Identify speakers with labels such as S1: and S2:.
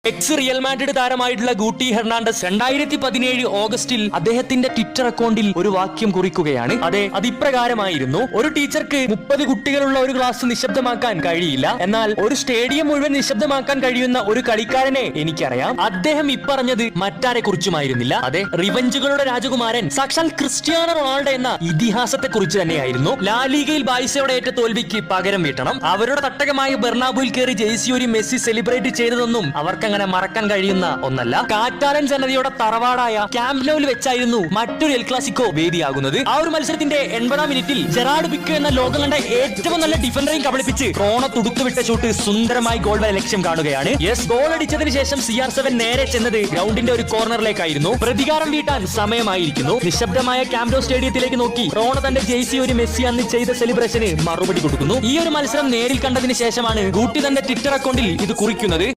S1: X Real Madrid താരമായിട്ടുള്ള Guti Hernandez 2017 ഓഗസ്റ്റിൽ അദ്ദേഹത്തിന്റെ ട്വിറ്റർ അക്കൗണ്ടിൽ ഒരു വാക്യം കുറിക്കുകയാണ്. അത് ഇപ്രകാരമായിരുന്നു: ഒരു ടീച്ചർക്ക് 30 കുട്ടികളുള്ള ഒരു ക്ലാസ് നിശബ്ദമാക്കാൻ കഴിയില്ല, എന്നാൽ ഒരു സ്റ്റേഡിയം മുഴുവൻ നിശബ്ദമാക്കാൻ കഴിയുന്ന ഒരു കളിക്കാരനെ എനിക്കറിയാം. അദ്ദേഹം ഇപ്പറഞ്ഞത് മറ്റാരെ കുറിച്ചുമായിരുന്നില്ല, അതെ, റിവഞ്ചുകളുടെ രാജകുമാരൻ സാക്ഷാൽ ക്രിസ്ത്യാനോ റൊണാൾഡോ എന്ന ഇതിഹാസത്തെ കുറിച്ച് തന്നെയായിരുന്നു. ലാലിഗയിൽ ബാഴ്സയോടെ ഏറ്റ തോൽവിക്ക് പകരം വീട്ടണം. അവരുടെ തട്ടകമായ ബെർണാബുയിൽ കയറി ജേഴ്സിയൊരു മെസ്സി സെലിബ്രേറ്റ് ചെയ്തതൊന്നും അവർക്ക് അങ്ങനെ മറക്കാൻ കഴിയുന്ന ഒന്നല്ല. കാറ്റാലൻ ജനതയുടെ തറവാടായ ക്യാമ്പ് നൗവിൽ വെച്ചായിരുന്നു മറ്റൊരു എൽ ക്ലാസിക്കോ വേദിയാകുന്നത്. ആ ഒരു മത്സരത്തിന്റെ 80-ാം മിനിറ്റിൽ ജെറാർഡ് പിക്കെ എന്ന ലോകം കണ്ട ഏറ്റവും നല്ല ഡിഫൻഡറെയും കബളിപ്പിച്ച് റോണ തുടുത്തുവിട്ട ഷൂട്ട് സുന്ദരമായി ഗോൾ വരെ ലക്ഷ്യം കാണുകയാണ്. ഗോൾ അടിച്ചതിന് ശേഷം CR7 നേരെ ചെന്നത് ഗ്രൗണ്ടിന്റെ ഒരു കോർണറിലേക്കായിരുന്നു. പ്രതികാരം വീട്ടാൻ സമയമായിരിക്കുന്നു. നിശബ്ദമായ ക്യാമ്പ് നൗ സ്റ്റേഡിയത്തിലേക്ക് നോക്കി റോണ തന്റെ ജേഴ്സി ഒരു മെസ്സി അന്ന് ചെയ്ത സെലിബ്രേഷന് മറുപടി കൊടുക്കുന്നു. ഈ ഒരു മത്സരം നേരിൽ കണ്ടതിന് ശേഷമാണ് ഗൂട്ടി തന്റെ ട്വിറ്റർ അക്കൗണ്ടിൽ ഇത് കുറിക്കുന്നത്.